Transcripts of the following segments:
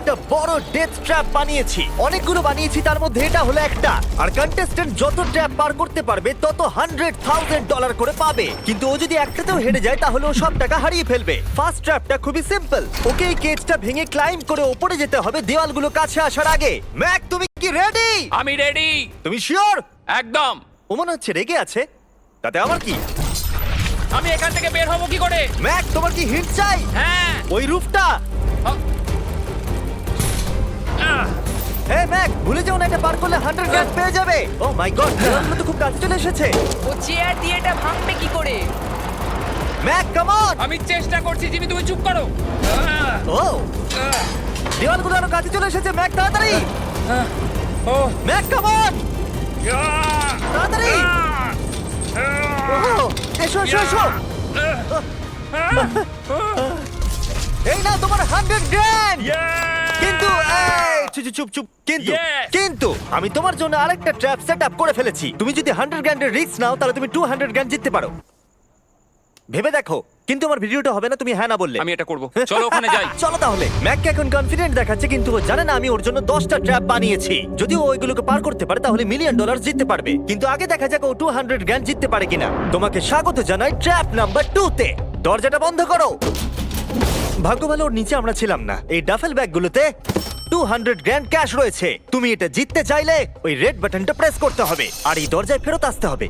একটা বড় death trap বানিয়েছি। অনেকগুলো বানিয়েছি, তার মধ্যে এটা হলো একটা। আর কন্টেস্ট্যান্ট যত ট্র্যাপ পার করতে পারবে তত $100,000 করে পাবে। কিন্তু ও যদি একটাতেও হেরে যায় তাহলে ও সব টাকা হারিয়ে ফেলবে। ফার্স্ট ট্র্যাপটা খুবই সিম্পল। ওকে এই কেজটা ভেঙে ক্লাইম্ব করে উপরে যেতে হবে দেওয়ালগুলো কাছে আসার আগে। ম্যাক, তুমি কি রেডি? আমি রেডি। তুমি শিওর? একদম। ও মনে হচ্ছে রেগে আছে। তাতে আমার কি? আমি এখান থেকে বের হব কি করে? ম্যাক, তোমার কি হিট চাই? হ্যাঁ। ওই রূপটা। আহ, আহ, হে ম্যাক, ভুলে যাও না, এটা পার করলে $100,000 পেয়ে যাবে। ও মাই গড, দেওয়ালগুলো তো খুব কাছে চলে এসেছে। ও চেয়ার দিয়ে এটা ভাঙবে কি করে? Mac, come on. আমি চেষ্টা করছি জিমি, তুমি চুপ করো। ও, দেওয়ালগুলো আরো কাছে চলে এসেছে। ম্যাক, তাড়াতাড়ি। ও ম্যাক, কাম অন, তাড়াতাড়ি। ও, এসো এসো এসো। এই নাও তোমার $100,000। কিন্তু এই, চুপ চুপ চুপ চুপ। কিন্তু Yes! কিন্তু আমি তোমার জন্য আরেকটা ট্র্যাপ সেট আপ করে ফেলেছি। তুমি যদি $100,000 এর রিস্ক নাও তাহলে তুমি $200,000 জিততে পারো। ভেবে দেখো। কিন্তু আমার ভিডিওটা হবে না তুমি হ্যাঁ না বললে। আমি এটা করব। চলো ওখানে যাই। চলো তাহলে। ম্যাককে এখন কনফিডেন্ট দেখাচ্ছে, কিন্তু ও জানে না আমি ওর জন্য 10টা ট্র্যাপ বানিয়েছি। যদি ও ওইগুলোকে পার করতে পারে তাহলে $1,000,000 জিততে পারবে। কিন্তু আগে দেখা যাক ও $200,000 জিততে পারে কিনা। তোমাকে স্বাগত জানাই ট্র্যাপ নাম্বার 2 তে। দরজাটা বন্ধ করো। ভাগ্য ভালো ওর নিচে আমরা ছিলাম না। এই ডাফেল ব্যাগগুলোতে $200,000 ক্যাশ রয়েছে। তুমি এটা জিততে চাইলে ওই রেড বাটনটা প্রেস করতে হবে আর এই দরজায় ফেরত আসতে হবে।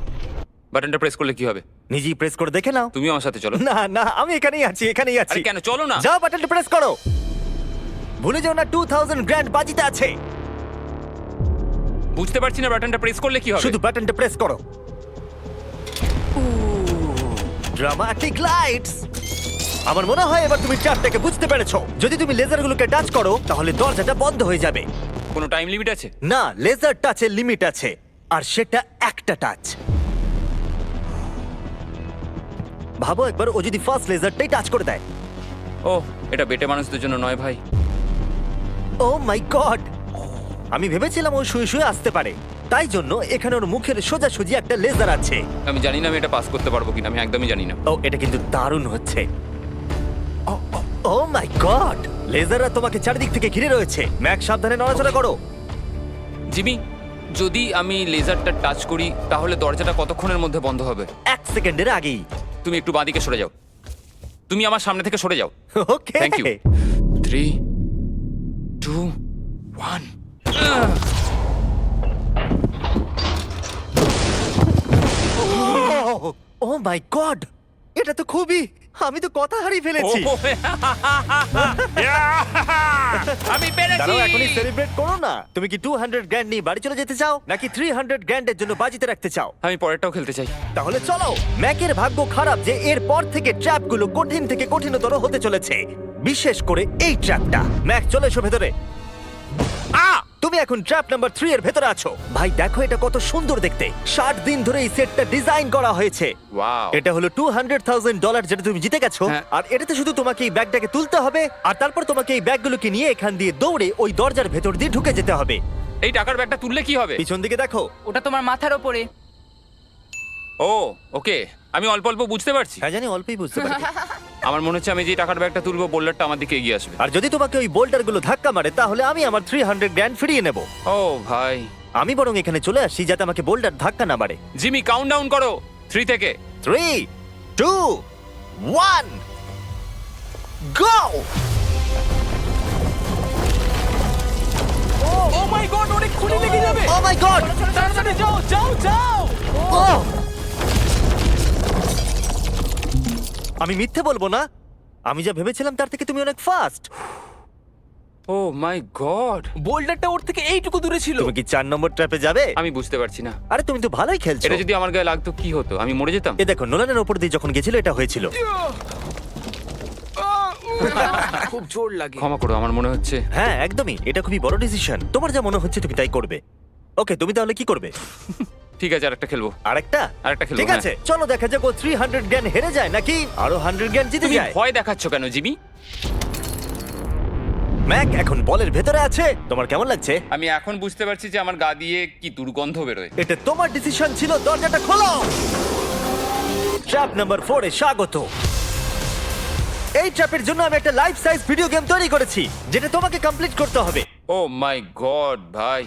বাটনটা প্রেস করলে কি হবে? নিজেই প্রেস করে দেখে নাও। তুমি আমার সাথে চলো। না না, আমি এখানেই আছি, এখানেই আছি। আরে কেন, চলো না। যাও, বাটনটা প্রেস করো। ভুলে যাও না $2,000 বাজিতে আছে। বুঝতে পারছি না বাটনটা প্রেস করলে কি হবে। শুধু বাটনটা প্রেস করো। Dramatic lights. আমার মনে হয় এবার তুমি ট্র্যাপটাকে বুঝতে পেরেছো। যদি তুমি লেজারগুলোকে টাচ করো তাহলে দরজাটা বন্ধ হয়ে যাবে। কোনো টাইম লিমিট আছে? না, লেজার টাচের লিমিট আছে, আর সেটা একটা টাচ। ভাবো একবার, ও যদি ফার্স্ট লেজারটাই টাচ করে দেয়। ও, এটা বেটে মানুষদের জন্য নয় ভাই। ও মাই গড, আমি ভেবেছিলাম ও শুয়ে শুয়ে আসতে পারে, তাই জন্য এখানে ওর মুখের সোজাসুজি একটা লেজার আছে। আমি জানি না আমি এটা পাস করতে পারবো কিনা, আমি একদমই জানি না। ও, এটা কিন্তু দারুণ হচ্ছে। ও মাই গড, লেজাররা তোমাকে চারিদিক থেকে ঘিরে রয়েছে। ম্যাক, সাবধানে নড়াচড়া করো। জিমি, যদি আমি লেজারটা টাচ করি তাহলে দরজাটা কতক্ষণের মধ্যে বন্ধ হবে? 1 সেকেন্ডের আগেই। তুমি একটু বাঁদিকে সরে যাও। তুমি আমার সামনে থেকে সরে যাও। Okay, thank you. 3, 2, 1। Oh my god, এটা তো খুবই, আমি তো কথা হারিয়ে ফেলেছি। আমি পেরেছি। দাঁড়াও, এখনই সেলিব্রেট করো না। তুমি কি $200,000 নিয়ে বাড়ি চলে যেতে চাও নাকি $300,000 এর জন্য বাজিতে রাখতে চাও? আমি পরেরটাও খেলতে চাই। তাহলে চলো। ম্যাকের ভাগ্য খারাপ যে এর পর থেকে ট্র্যাপগুলো কঠিন থেকে কঠিনতর হতে চলেছে, বিশেষ করে এই ট্র্যাপটা। ম্যাক, চলে এসো ভেতরে। তুমি এখন ট্র্যাপ নাম্বার 3 এর ভেতরে আছো। ভাই দেখো এটা কত সুন্দর দেখতে। 60 দিন ধরে এই সেটটা ডিজাইন করা হয়েছে। ওয়াও। এটা হলো $200,000 যেটা তুমি জিতে গেছো। হ্যাঁ। আর এটাতে শুধু তোমাকে এই ব্যাগটাকে তুলতে হবে, আর তারপর তোমাকে এই ব্যাগগুলোকে নিয়ে এখান দিয়ে দৌড়ে ওই দরজার ভেতর দিয়ে ঢুকে যেতে হবে। এই টাকার ব্যাগটা তুললে কি হবে? পিছন দিকে দেখো। ওটা তোমার মাথার ওপরে। ও, ওকে, আমি অল্প অল্প বুঝতে পারছি। হ্যাঁ জানি, অল্পই বুঝতে পারি। আমার মনে হচ্ছে আমি যে টাকার ব্যাগটা তুলবো বোল্ডারটা আমার দিকে এগিয়ে আসবে। আর যদি তোমাকে ওই বোল্ডারগুলো ধাক্কা মারে তাহলে আমি আমার $300,000 ফিরিয়ে নেব। ও ভাই। আমি বরং এখানে চলে আসি যাতে আমাকে বোল্ডার ধাক্কা না মারে। জিমি, কাউন্টডাউন করো 3 থেকে। 3, 2, 1, গো! ও মাই গড, অনেক খুলি লেগে যাবে। ও মাই গড! তাড়াতাড়ি যাও, যাও, যাও। আমি মিথ্যে বলবো না, আমি যা ভেবেছিলাম তার থেকে তুমি অনেক ফাস্ট। ও মাই গড, বোল্ডারটা ওর থেকে এইটুকু দূরে ছিল। তুমি কি 4 নম্বর ট্র্যাপে যাবে? আমি বুঝতে পারছি না। আরে তুমি তো ভালোই খেলছো। এটা যদি আমার গায়ে লাগতো কি হতো? আমি মরে যেতাম। এ দেখো, নোলানের ওপর দিয়ে যখন গেছিল এটা হয়েছিল। খুব জোর লাগে। ক্ষমা করো, আমার মনে হচ্ছে হ্যাঁ একদমই, এটা খুবই বড় ডিসিশন। তোমার যা মনে হচ্ছে তুমি তাই করবে। ওকে, তুমি তাহলে কি করবে? ঠিক আছে, আরেকটা খেলবো। আরেকটা? আরেকটা খেলবো, ঠিক আছে, চলো দেখা যাক ও $300,000 হেরে যায় নাকি আরো $100,000 জিতে তুমি যায়। ভয় দেখাচ্ছ কেন জিমি? ম্যাক এখন বলের ভেতরে আছে। তোমার কেমন লাগছে? আমি এখন বুঝতে পারছি যে আমার গা দিয়ে কি দুর্গন্ধ বেরোয়। এটা তোমার ডিসিশন ছিল। দরজাটা খোলো। ট্র্যাপ নাম্বার 4 এ স্বাগত। এই ট্র্যাপের জন্য আমি একটা লাইফ সাইজ ভিডিও গেম তৈরি করেছি যেটা তোমাকে কমপ্লিট করতে হবে। ও মাই গড ভাই,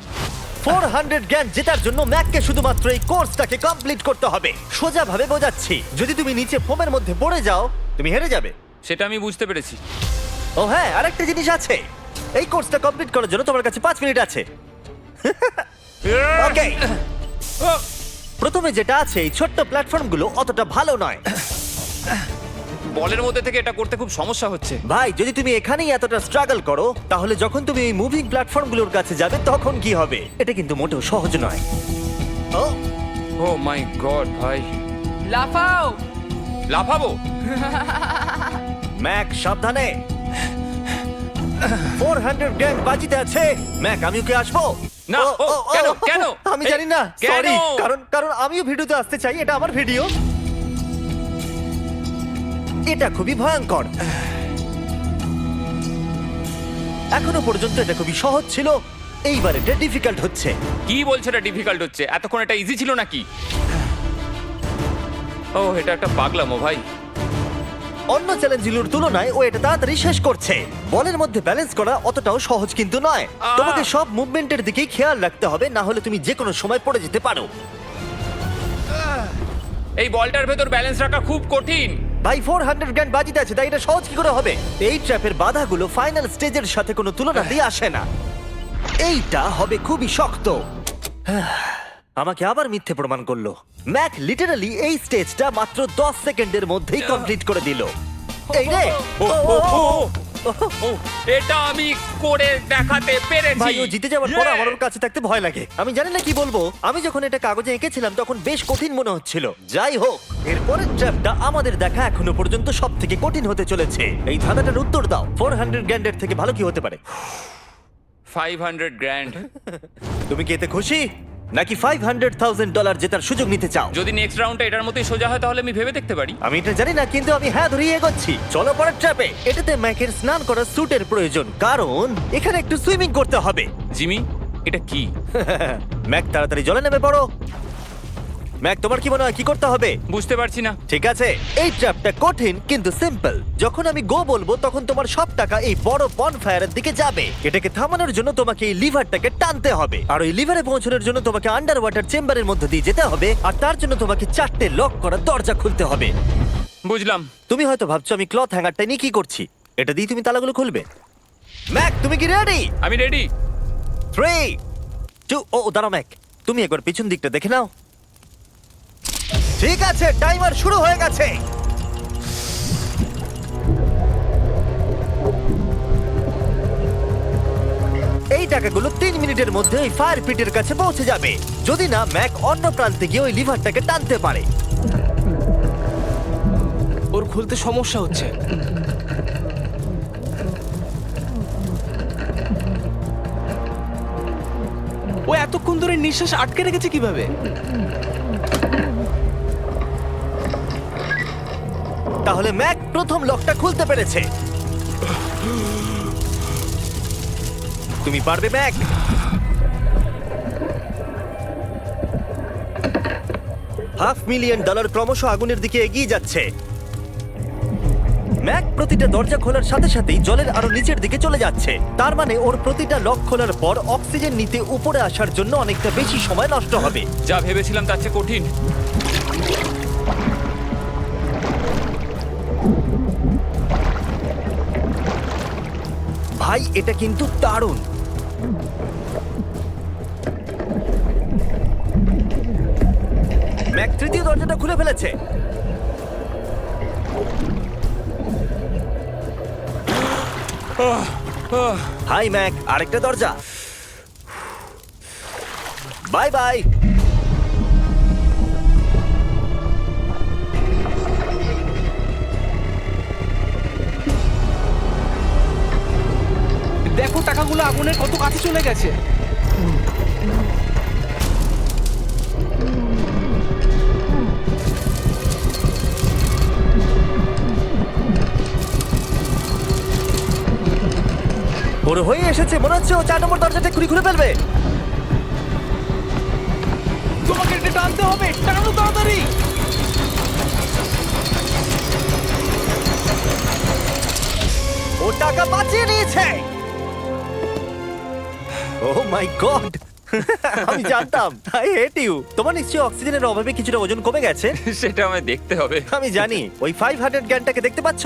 400 গ্র্যান্ড জেতার জন্য ম্যাককে শুধুমাত্র এই কোর্সটাকে কমপ্লিট করতে হবে। সোজা ভাবে বোঝাচ্ছি, যদি তুমি নিচে ফোমের মধ্যে পড়ে যাও তুমি হেরে যাবে। সেটা আমি বুঝতে পেরেছি। ও হ্যাঁ, আরেকটা জিনিস আছে, এই কোর্সটা কমপ্লিট করার জন্য তোমার কাছে 5 মিনিট আছে। ওকে, প্রথমে যেটা আছে, এই ছোট্ট প্ল্যাটফর্মগুলো অতটা ভালো নয়। বলের মধ্যে থেকে এটা করতে খুব সমস্যা হচ্ছে। ভাই, যদি তুমি এখানেই এতটা স্ট্রাগল করো, তাহলে যখন তুমি এই মুভিং প্ল্যাটফর্মগুলোর কাছে যাবে তখন কি হবে? এটা কিন্তু মোটেও সহজ নয়। ও ও মাই গড ভাই, লাফাও। লাফাবো? ম্যাক, সাবধানে। 400 গ্র্যান্ড বাজিতে আছে। ম্যাক, আমি ওকে আসবো? না, কেন, কেন? আমি জানি না, কেন? সরি। কারণ আমিও ভিডিওতে আসতে চাই, এটা আমার ভিডিও। এটা খুবই ভয়ঙ্কর। এখনো পর্যন্ত এটা খুবই সহজ ছিল, এইবার এটা ডিফিকাল্ট হচ্ছে। কি বলছো এটা ডিফিকাল্ট হচ্ছে? এতক্ষণ এটা ইজি ছিল নাকি? ও, এটা একটা পাগলামো ভাই। অন্য চ্যালেঞ্জগুলোর তুলনায় ও এটা তাড়াতাড়ি শেষ করছে। বলের মধ্যে ব্যালেন্স করা অতটাও সহজ কিন্তু নয়। তোমাকে সব মুভমেন্টের দিকেই খেয়াল রাখতে হবে, না হলে তুমি যে কোনো সময় পড়ে যেতে পারো। এই বলটার ভেতর ব্যালেন্স রাখা খুব কঠিন। ভাই, 400 গ্র্যান্ড বাজিতে আছে, তাই এটা সহজ কি করে হবে? এই ট্র্যাপের বাধাগুলো ফাইনাল স্টেজের সাথে কোনো তুলনাতেই আসে না। এইটা হবে খুবই শক্ত। আমাকে আবার মিথ্যে প্রমাণ করলো। ম্যাক লিটারালি এই স্টেজটা মাত্র 10 সেকেন্ডের মধ্যেই কমপ্লিট করে দিল। এই রে, এটা আমি করে দেখাতে পেরেছি। ভাই, ও জিতে যাওয়ার পর আমার ওর কাছে থাকতে ভয় লাগে। আমি জানি না কি বলবো। আমি যখন এটা কাগজে এঁকেছিলাম তখন বেশ কঠিন মনে হচ্ছিল। যাই হোক, এরপরের ট্র্যাপটা আমাদের দেখা এখনো পর্যন্ত সব থেকে কঠিন হতে চলেছে। এই ধাঁধাটার উত্তর দাও, 400 গ্র্যান্ডের থেকে ভালো কি হতে পারে? 500 গ্র্যান্ড। তুমি কি এতে খুশি, নাকি $500,000 জেতার সুযোগ নিতে চাও? যদি নেক্সট রাউন্ডটা এটার মতোই সোজা হয় তাহলে আমি ভেবে দেখতে পারি। আমি এটা জানি না, কিন্তু আমি হ্যাঁ ধরিয়ে এগোচ্ছি। চলো পরের ট্র্যাপে। এটাতে ম্যাকের স্নান করার স্যুটের প্রয়োজন, কারণ এখানে একটু সুইমিং করতে হবে। জিমি, এটা কি? ম্যাক, তাড়াতাড়ি জলে নেমে পড়ো। ম্যাক, তোমার কি মনে হয় কি করতে হবে? বুঝতে পারছি না। ঠিক আছে, এই ট্র্যাপটা কঠিন কিন্তু সিম্পল। যখন আমি গো বলবো তখন তোমার সব টাকা এই বড় বনফায়ারের দিকে যাবে। এটাকে থামানোর জন্য তোমাকে এই লিভারটাকে টানতে হবে, আর ওই লিভারে পৌঁছানোর জন্য তোমাকে আন্ডার ওয়াটার চেম্বারের মধ্যে দিয়ে যেতে হবে, আর তার জন্য তোমাকে 4টে লক করা দরজা খুলতে হবে। বুঝলাম। তুমি হয়তো ভাবছো আমি ক্লথ হ্যাঙ্গারটা নিয়ে কি করছি। এটা দিয়ে তুমি তালাগুলো খুলবে। ম্যাক, তুমি কি রেডি? আমি রেডি। 3, 2, ও দাঁড়াও ম্যাক, তুমি একবার পিছন দিকটা দেখে নাও। ঠিক আছে, টাইমার শুরু হয়ে গেছে। এই টাকাগুলো 3 মিনিটের মধ্যে ওই ফায়ার পিটের কাছে পৌঁছে যাবে, যদি না ম্যাক অন্য প্রান্তে গিয়ে ওই লিভারটাকে টানতে পারে। ওর খুলতে সমস্যা হচ্ছে। ও এতক্ষণ ধরে নিঃশ্বাস আটকে রেখেছে কিভাবে? তাহলে ম্যাক প্রথম লকটা খুলতে পেরেছে। তুমি পারবে ম্যাক। $500,000 ক্রমশ আগুনের দিকে এগিয়ে যাচ্ছে। ম্যাক প্রতিটা দরজা খোলার সাথে সাথেই জলের আরো নিচের দিকে চলে যাচ্ছে। তার মানে ওর প্রতিটা লক খোলার পর অক্সিজেন নিতে উপরে আসার জন্য অনেকটা বেশি সময় নষ্ট হবে। যা ভেবেছিলাম তার চেয়ে কঠিন। ভাই, এটা কিন্তু দারুণ। ম্যাক তৃতীয় দরজাটা খুলে ফেলেছে। হাই ম্যাক, আরেকটা দরজা। Bye bye. দেখো টাকাগুলো আগুনের কত কাছে চলে গেছে। ওর হয়ে এসেছে, মনে হচ্ছে ও 4 নম্বর দরজাটা খুলে ফেলবে। তোমাকে এটা টানতে হবে, টানো তাড়াতাড়ি। ও টাকা বাঁচিয়ে নিয়েছে। ও মাই গড, আমি জানতাম। I hate you. তোমার নিশ্চয়ই অক্সিজেনের অভাবে কিছুটা ওজন কমে গেছে। সেটা আমায় দেখতে হবে। আমি জানি। ওই 500 গ্র্যান্ডটাকে দেখতে পাচ্ছ?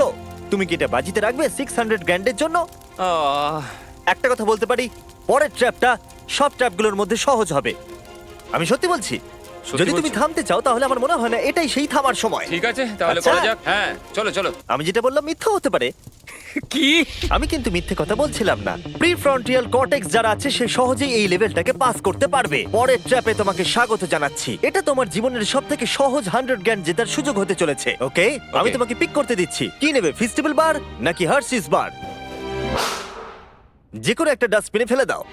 তুমি কি এটা বাজিতে রাখবে 600 গ্র্যান্ডের জন্য? আহ, একটা কথা বলতে পারি, পরের ট্র্যাপটা সব ট্র্যাপগুলোর মধ্যে সহজ হবে। আমি সত্যি বলছি। সত্যি যদি তুমি বলছো? থামতে চাও তাহলে আমার মনে হয় না এটাই সেই থামার সময়। ঠিক আছে তাহলে আচ্ছা। করা যাক। হ্যাঁ চলো চলো। আমি যেটা বললাম মিথ্যা হতে পারে। কি? আমি কিন্তু মিথ্যে কথা বলছিলাম না। প্রিফ্রন্টিয়াল কর্টেক্স যারা আছে সে সহজেই এই লেভেলটাকে পাস করতে পারবে। পরের ট্র্যাপে তোমাকে স্বাগত জানাচ্ছি। এটা তোমার জীবনের সবথেকে সহজ 100 গ্র্যান্ড জেতার সুযোগ হতে চলেছে। ওকে, আমি তোমাকে পিক করতে দিচ্ছি। কি নেবে, ফেস্টিভ্যাল বার নাকি হার্শিস বার? যে কোনো একটা ডাস্টবিনে ফেলে দাও।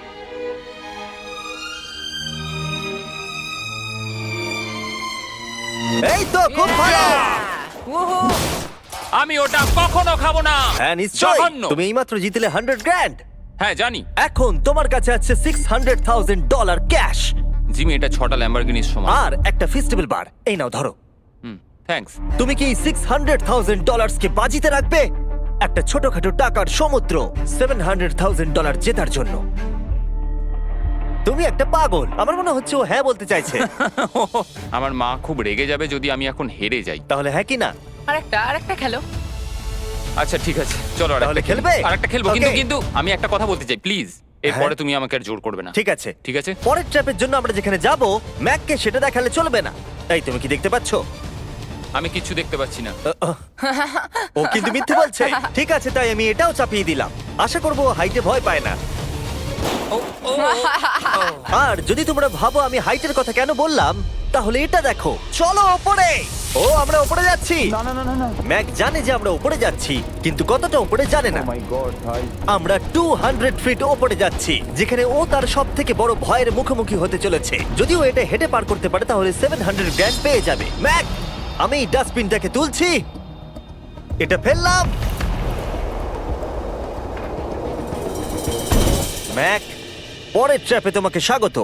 এই তো খুব ভালো। ওহো, আমি ওটা কখনো খাবো না। হ্যাঁ নিশ্চয়ই। জঘন্য। তুমি এইমাত্র জিতলে 100 গ্র্যান্ড। হ্যাঁ জানি। এখন তোমার কাছে আছে $600,000 ক্যাশ জিমি এটা 6টা ল্যাম্বরগিনির সমান। আর একটা ফেস্টিভ্যাল বার। এই নাও ধরো। হুম থ্যাঙ্কস। তুমি কি $600,000 কে বাজিতে রাখবে একটা ছোটখাটো টাকার সমুদ্র $700,000 জেতার জন্য? তুমি একটা পাগল। আমার মনে হচ্ছে ও হ্যাঁ বলতে চাইছে। আমার মা খুব রেগে যাবে যদি আমি এখন হেরে যাই। তাহলে হ্যাঁ কি না? আরেকটা খেলো। আচ্ছা ঠিক আছে চলো তাহলে খেলবে? আরেকটা খেলবো কিন্তু Okay. কিন্তু আমি একটা কথা বলতে চাই প্লিজ। এরপরে তুমি আমাকে আর জোর করবে না। ঠিক আছে। ঠিক আছে। পরের ট্র্যাপের জন্য আমরা যেখানে যাব ম্যাককে সেটা দেখালে চলবে না। এই তুমি কি দেখতে পাচ্ছো? আমি কিচ্ছু দেখতে পাচ্ছি না। ও কিন্তু মিথ্যে বলছে। ঠিক আছে, তাই আমি এটাও চাপিয়ে দিলাম। আশা করবো হাইটে ভয় পায় না। ও, ও, আর যদি তোমরা ভাবো আমি হাইটের কথা কেন বললাম, তাহলে এটা দেখো। চলো ওপরে। ও আমরা ওপরে যাচ্ছি। ম্যাক জানে যে আমরা ওপরে যাচ্ছি, কিন্তু কতটা ওপরে জানে না। আমরা 200 ফিট ওপরে যাচ্ছি, যেখানে ও তার সব থেকে বড় ভয়ের মুখোমুখি হতে চলেছে। যদি ও এটা হেঁটে পার করতে পারে তাহলে 700 গ্র্যান্ড পেয়ে যাবে। ম্যাক, আমি ডাস্টবিনটাকে তুলছি, এটা ফেললাম। ম্যাক, পরের ট্র্যাপে তোমাকে স্বাগত।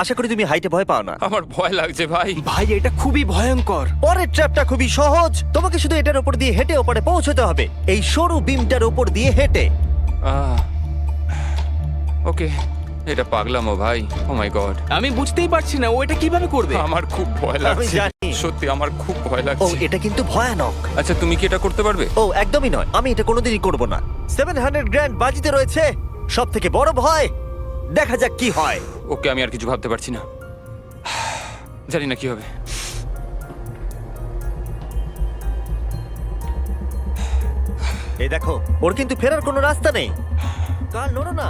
আশা করি তুমি হাইটে ভয় পাও না। আমার ভয় লাগছে ভাই। ভাই এটা খুবই ভয়ঙ্কর। পরের ট্র্যাপটা খুবই সহজ। তোমাকে শুধু এটার উপর দিয়ে হেঁটে ওপরে পৌঁছতে হবে, এই সরু বিমটার উপর দিয়ে হেঁটে। ওকে এটা পাগলামো ভাই। ও মাই গড। আমি বুঝতেই পারছি না ও এটা কিভাবে করবে। আমার খুব ভয় আমি লাগছে। জানি। সত্যি আমার খুব ভয় ও লাগছে। এটা কিন্তু ভয়ানক। আচ্ছা তুমি কি এটা করতে পারবে? ও একদমই নয়, আমি এটা কোনোদিনই করব না। 700 গ্র্যান্ড বাজিতে রয়েছে, সব থেকে বড় ভয়। দেখা যাক কি হয়। ওকে আমি আর কিছু ভাবতে পারছি না। জানি না কি হবে। এই দেখো, ওর কিন্তু ফেরার কোনো রাস্তা নেই। কাল নড়ো না।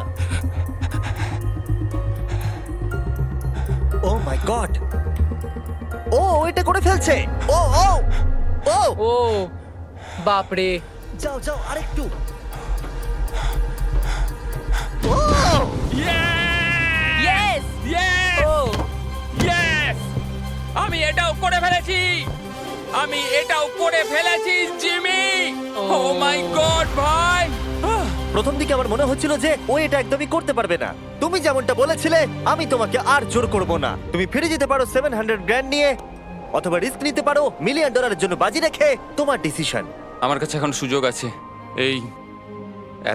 ও মাই গড, ও এটা করে ফেলছে। ও ও ও ও বাপরে। যাও যাও আরেকটু। ও ইয়েস। Yes! ও Yes! আমি এটাও করে ফেলেছি। আমি এটাও করে ফেলেছি জিমি। ও মাই গড ভাই। প্রথম দিকে আমার মনে হচ্ছিল যে ও এটা একদমই করতে পারবে না। তুমি যেমনটা বলেছিলে, আমি তোমাকে আর জোর করব না। তুমি ফিরে যেতে পারো 700 গ্র্যান্ড নিয়ে, অথবা রিস্ক নিতে পারো $1 মিলিয়ন জন্য বাজি রেখে। তোমার ডিসিশন। আমার কাছে এখন সুযোগ আছে এই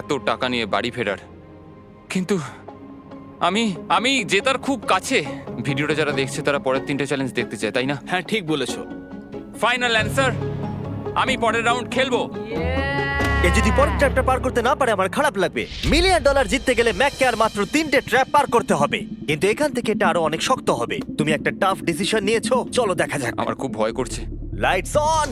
এত টাকা নিয়ে বাড়ি ফেরার, কিন্তু আমি আমি জেতার খুব কাছে। ভিডিওটা যারা দেখছে তারা পরের 3টে চ্যালেঞ্জ দেখতে চায় তাই না? হ্যাঁ ঠিক বলেছো। ফাইনাল অ্যান্সার, আমি পরের রাউন্ড খেলবো। এ যদি পরের ট্র্যাপটা পার করতে না পারে আমার খারাপ লাগবে। $1 মিলিয়ন জিততে গেলে ম্যাককে আর মাত্র 3টে ট্র্যাপ পার করতে হবে, কিন্তু এখান থেকে এটা আরো অনেক শক্ত হবে। তুমি একটা টাফ ডিসিশন নিয়েছো, চলো দেখা যাক। আমার খুব ভয় করছে। Lights on.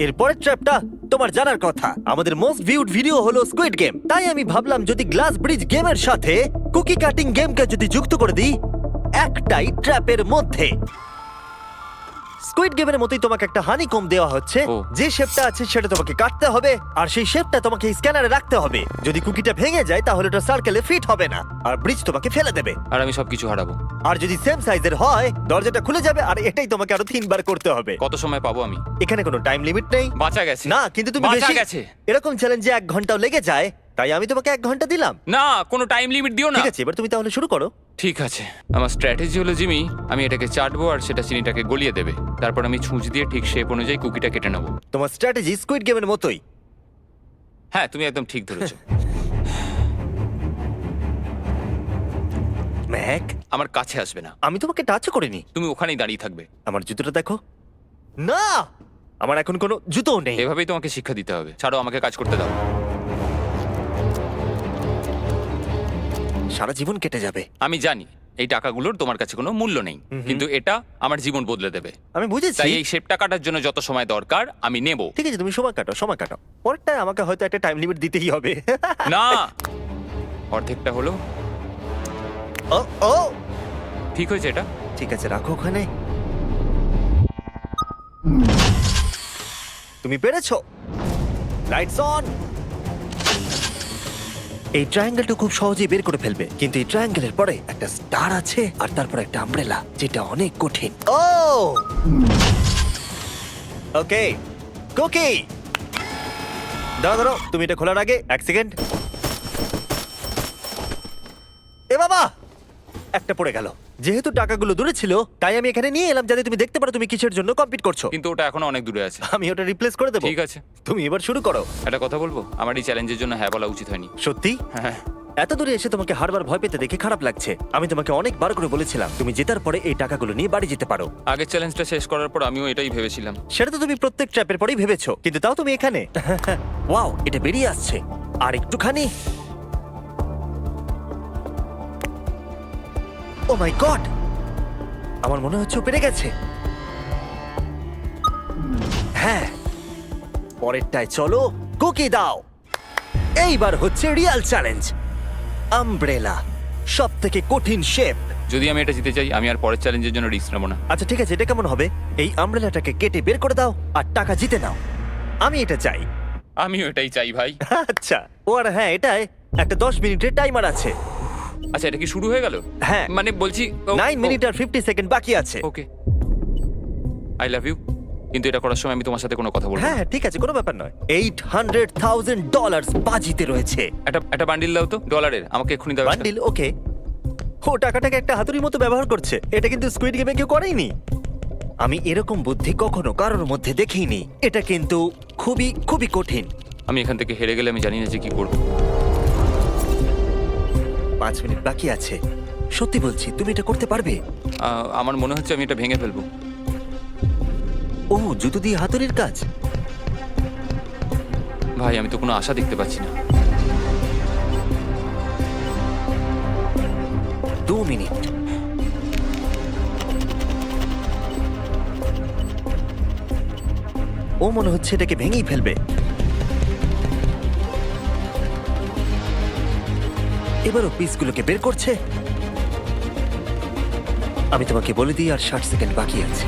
এর পরের ট্র্যাপটা তোমার জানার কথা। আমাদের মোস্ট ভিউড ভিডিও হলো স্কুইড গেম, তাই আমি ভাবলাম যদি গ্লাস ব্রিজ গেমের সাথে কুকি কাটিং গেমকে যদি যুক্ত করে দিই একটাই ট্র্যাপের মধ্যে। স্কুইড গেমের মতোই তোমাকে একটা হানিকম দেওয়া হচ্ছে। ও। যে শেপটা আছে সেটা তোমাকে কাটতে হবে, আর সেই শেপটা তোমাকে স্ক্যানারে রাখতে হবে। যদি কুকিটা ভেঙে যায় তাহলে ওটা সার্কেলে ফিট হবে না, আর ব্রিজ তোমাকে ফেলে দেবে। আর আমি সবকিছু হারাবো। আর যদি সেম সাইজের হয় দরজাটা খুলে যাবে, আর এটাই তোমাকে আরো 3 বার করতে হবে। কত সময় পাবো আমি? এখানে কোনো টাইম লিমিট নেই। বাঁচা গেছে। না, কিন্তু তুমি বাঁচা বেশি গেছে। এরকম চ্যালেঞ্জে 1 ঘন্টাও লেগে যায়, তাই আমি তোমাকে 1 ঘন্টা দিলাম। না কোনো টাইম লিমিট দিও না। ঠিক আছে, এবার তুমি তাহলে শুরু করো। ঠিক আছে, আমার স্ট্র্যাটেজি হলো জিমি, আমি এটাকে চাটবো আর সেটা চিনিটাকে গলিয়ে দেবে। তারপর আমি ছুঁচ দিয়ে ঠিক শেপ অনুযায়ী কুকিটা কেটে নেবো। তোমার স্ট্র্যাটেজি স্কুইড গেমের মতোই। হ্যাঁ, তুমি একদম ঠিক ধরেছো। ম্যাক, আমার কাছে আসবে না, আমি তোমাকে টাচ করিনি। তুমি ওখানেই দাঁড়িয়ে থাকবে। আমার জুতোটা দেখো। না, আমার এখন কোনো জুতোও নেই। এভাবেই তোমাকে শিক্ষা দিতে হবে। ছাড়ো, আমাকে কাজ করতে দাও। সারা জীবন কেটে যাবে। আমি জানি এই টাকাগুলোর তোমার কাছে কোনো মূল্য নেই, কিন্তু এটা আমার জীবন বদলে দেবে। আমি বুঝেছি। তাই এই শেপটা কাটার জন্য যত সময় দরকার আমি নেব। ঠিক আছে, তুমি সময় কাটো, সময় কাটো। পরেরটায় আমাকে হয়তো একটা টাইম লিমিট দিতেই হবে। না, অর্ধেকটা হলো। ও ও, ঠিক হয়েছে এটা। ঠিক আছে, রাখো ওখানে। তুমি পেরেছো। Lights on. এই ট্রায়াঙ্গেলটা খুব সহজেই বের করে ফেলবে, কিন্তু এই ট্রায়াঙ্গেলের পরে একটা স্টার আছে আর তারপর একটা আমব্রেলা, যেটা অনেক কঠিন। ও ওকে, কুকি দাঁড়াও দাঁড়াও, তুমি এটা খোলার আগে 1 সেকেন্ড। এ বাবা, একটা পড়ে গেল। যেহেতু টাকাগুলো দূরে ছিল, তাই আমি এখানে নিয়ে এলাম যাতে তুমি দেখতে পারো তুমি কিসের জন্য কম্পিট করছো। কিন্তু ওটা এখনো অনেক দূরে আছে। আমি ওটা রিপ্লেস করে দেবো। ঠিক আছে, তুমি এবার শুরু করো। একটা কথা বলবো, আমার এই চ্যালেঞ্জের জন্য হ্যাঁ বলা উচিত হয়নি। সত্যি? হ্যাঁ, এত দূরে এসে তোমাকে হারবার ভয় পেতে দেখে খারাপ লাগছে। আমি তোমাকে অনেকবার করে বলেছিলাম তুমি জেতার পরে এই টাকাগুলো নিয়ে বাড়ি যেতে পারো। আগের চ্যালেঞ্জটা শেষ করার পর আমিও এটাই ভেবেছিলাম। সেটা তো তুমি প্রত্যেক ট্র্যাপের পরেই ভেবেছো, কিন্তু তাও তুমি এখানে। ওয়াও, এটা বেরিয়ে আসছে। আর একটুখানি। ও মাই গড, আমার মনে হচ্ছে ও পেরে গেছে। হ্যাঁ, পরেরটায় চলো, কুকি দাও। এইবার হচ্ছে রিয়েল চ্যালেঞ্জ, আমব্রেলা, সব থেকে কঠিন শেপ। যদি আমি এটা জিতে চাই, আমি আর পরের চ্যালেঞ্জের জন্য রিস্ক নেবো না। আচ্ছা ঠিক আছে, এটা কেমন হবে? এই আমব্রেলাটাকে কেটে বের করে দাও আর টাকা জিতে নাও। আমি এটা চাই। আমিও এটাই চাই ভাই। আচ্ছা, ও আর হ্যাঁ, এটায় একটা 10 মিনিটের টাইমার আছে। আচ্ছা, এটা কি শুরু হয়ে গেল? হ্যাঁ। মানে বলছি 9 মিনিট আর 50 সেকেন্ড বাকি আছে। ওকে, আই লাভ ইউ। কিন্তু এটা করার সময় আমি তোমার সাথে কোনো কথা বলবো না। হ্যাঁ ঠিক আছে, কোনো ব্যাপার নয়। $800,000 বাজিতে রয়েছে। একটা বান্ডিল দাও তো ডলারের, আমাকে এক্ষুনি দাও একটা। বান্ডিল? ওকে। ও টাকাটাকে একটা হাতুড়ির মতো ব্যবহার করছে। এটা কিন্তু স্কুইড গেমে কেউ করেনি। আমি এরকম বুদ্ধি কখনো কারোর মধ্যে দেখিনি। এটা কিন্তু খুবই খুবই কঠিন। আমি এখান থেকে হেরে গেলে আমি জানি না যে কি করবো। 5 মিনিট বাকি আছে। সত্যি বলছি, তুমি এটা করতে পারবে। আমার মনে হচ্ছে আমি এটা ভেঙে ফেলবো। ও, জুতো দিয়ে হাতুড়ির কাজ। ভাই, আমি তো কোনো আশা দেখতে পাচ্ছি না। 2 মিনিট। ও মনে হচ্ছে এটাকে ভেঙেই ফেলবে। এবারও পিসগুলোকে বের করছে। আমি তোমাকে বলে দিই, আর 60 সেকেন্ড বাকি আছে।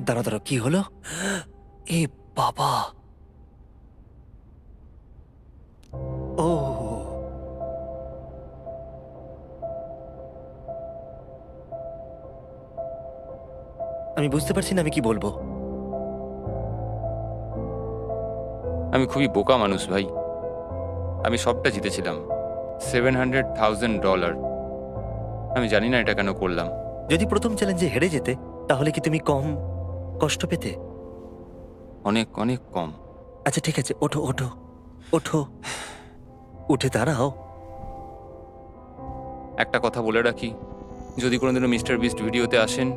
দাঁড়া দাঁড়া, কি হলো? এ বাবা, ও আমি বুঝতে পারছি না আমি কি বলবো। আমি খুবই বোকা মানুষ ভাই। আমি সবটা জিতেছিলাম, $700,000। আমি জানি না এটা কেন করলাম। যদি প্রথম চ্যালেঞ্জে হেরে যেতে, তাহলে কি তুমি কম কষ্ট পেতে? অনেক অনেক কম। আচ্ছা ঠিক আছে, ওঠো ওঠো ওঠো, উঠে দাঁড়াও। একটা কথা বলে রাখি, যদি কোনোদিনও মিস্টার বিস্ট ভিডিওতে আসেন,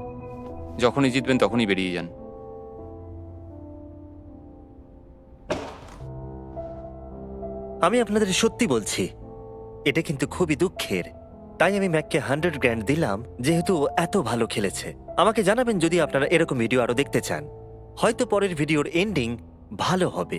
যখনই জিতবেন তখনই বেরিয়ে যান। আমি আপনাদের সত্যি বলছি, এটা কিন্তু খুবই দুঃখের। তাই আমি ম্যাককে 100 গ্র্যান্ড দিলাম, যেহেতু ও এত ভালো খেলেছে। আমাকে জানাবেন যদি আপনারা এরকম ভিডিও আরো দেখতে চান। হয়তো পরের ভিডিওর এন্ডিং ভালো হবে।